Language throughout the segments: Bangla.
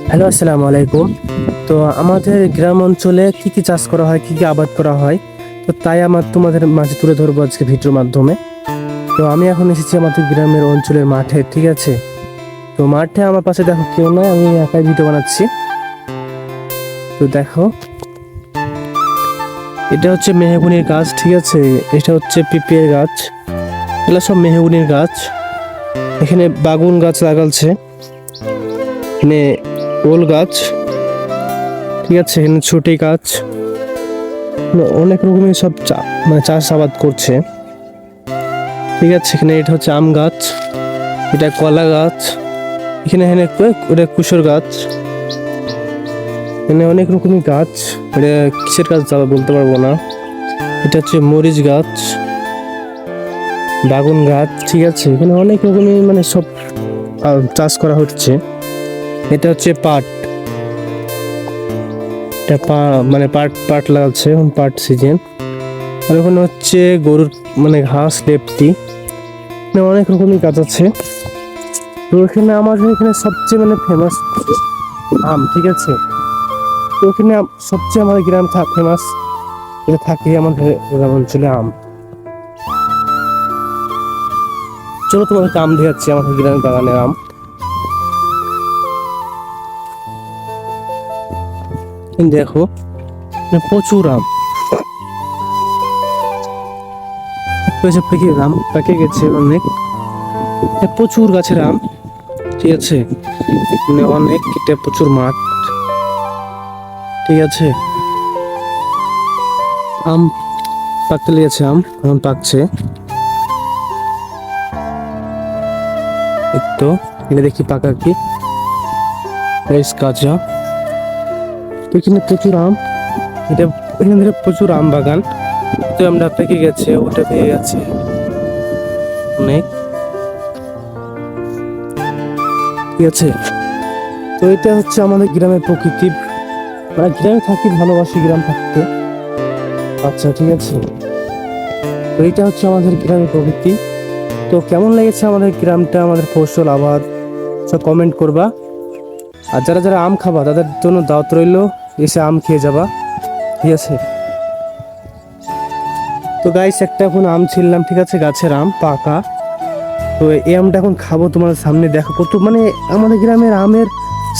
হ্যালো, আসসালামু আলাইকুম। তো আমাদের গ্রাম অঞ্চলে কি কি চাষ করা হয়, কি কি আবাদ করা হয়, তো তাই আমার তোমাদের মাঝে তুলে ধরবো আজকে ভিডিওর মাধ্যমে। তো আমি এখন এসেছি আমাদের গ্রামের অঞ্চলের মাঠে, ঠিক আছে। তো মাঠে আমার পাশে দেখো কেউ নয়, আমি একাই ভিডিও বানাচ্ছি। তো দেখো, এটা হচ্ছে মেহগনির গাছ, ঠিক আছে। এটা হচ্ছে পিঁপড়ের গাছ, এগুলো সব মেহগনির গাছ। এখানে বাগুন গাছ লাগালছে, এখানে ওল গাছ, ঠিক আছে। এখানে ছুটি গাছ, অনেক রকমের সব মানে চাষ আবাদ করছে, ঠিক আছে। এখানে এটা হচ্ছে আম গাছ, এটা কলা গাছ, এখানে এখানে এটা কুশর গাছ, এখানে অনেক রকমের গাছ। এটা কিসের গাছ যাবে বলতে পারবো না। এটা হচ্ছে মরিচ গাছ, বাগুন গাছ, ঠিক আছে। এখানে অনেক রকমের মানে সব চাষ করা হচ্ছে। এটা হচ্ছে পাট, এটা মানে পাট পাট লাগাচ্ছে, এখন পাট সিজন। আর ওখানে হচ্ছে গরুর মানে ঘাস লেপটি, অনেক রকমের গাছ আছে। তো এখানে আমাদের এখানে সবচেয়ে মানে ফেমাস আম, ঠিক আছে। তো এখানে সবচেয়ে আমাদের গ্রাম ফেমাস এটা থাকে আমাদের গ্রাম অঞ্চলে আম। চলো তোমাদেরকে আম দেখাচ্ছি, আমাদের গ্রামের বাগানের আম। দেখো প্রচুর আম পেকে গেছে অনেক, প্রচুর গাছের আম, ঠিক আছে। অনেক এটা প্রচুর মাঠ, ঠিক আছে। আম পাকতে লেগেছে, আম এখন পাকছে। একটু এটা দেখি পাকা কি কাঁচা। তো এখানে প্রচুর আম, এটা এখানে প্রচুর আম বাগান। তো আমরা পেকে গেছে, ওটা পেয়ে গেছে অনেক, ঠিক আছে। তো এটা হচ্ছে আমাদের গ্রামের প্রকৃতি, মানে গ্রামে থাকি, ভালোবাসি গ্রাম থাকতে, আচ্ছা, ঠিক আছে। তো এটা হচ্ছে আমাদের গ্রামের প্রকৃতি। তো কেমন লেগেছে আমাদের গ্রামটা, আমাদের ফসল আবাদ, সব কমেন্ট করবা। আর যারা যারা আম খাবা তাদের জন্য দাওয়াত রইল, এসে আম খেয়ে যাবা, ঠিক আছে। তো গাইস, একটা এখন আম ছিললাম, ঠিক আছে, গাছের আম পাকা। তো এই আমটা এখন খাবো, তোমাদের সামনে দেখো কত মানে আমাদের গ্রামের আমের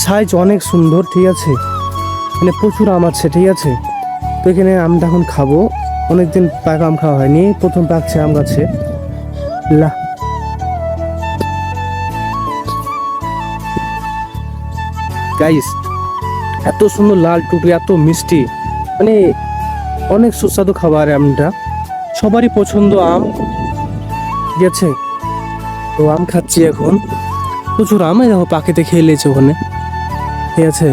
সাইজ অনেক সুন্দর, ঠিক আছে। মানে প্রচুর আম আছে, ঠিক আছে। তো এখানে আমটা এখন খাবো, অনেকদিন পাকা আম খাওয়া হয়নি, প্রথম পাকছে আম গাছে। লা গাইস, এত সুন্দর লাল টুকরি, এত মিষ্টি, মানে অনেক সুস্বাদু খাবার আমটা, সবারই পছন্দ আম, ঠিক আছে। তো আম খাচ্ছি এখন, প্রচুর আম, দেখো পাখিতে খেয়ে লেছে ওখানে, ঠিক আছে।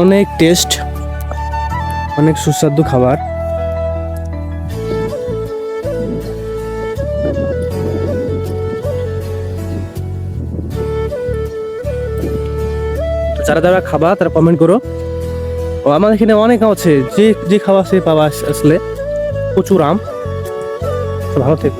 অনেক টেস্ট, অনেক সুস্বাদু খাবার। যারা যারা খাবা তারা কমেন্ট করো। ও আমাদের এখানে অনেক আম আছে, যে যে খাওয়া সে পাবা আসলে, প্রচুর আম। ভালো থেকো।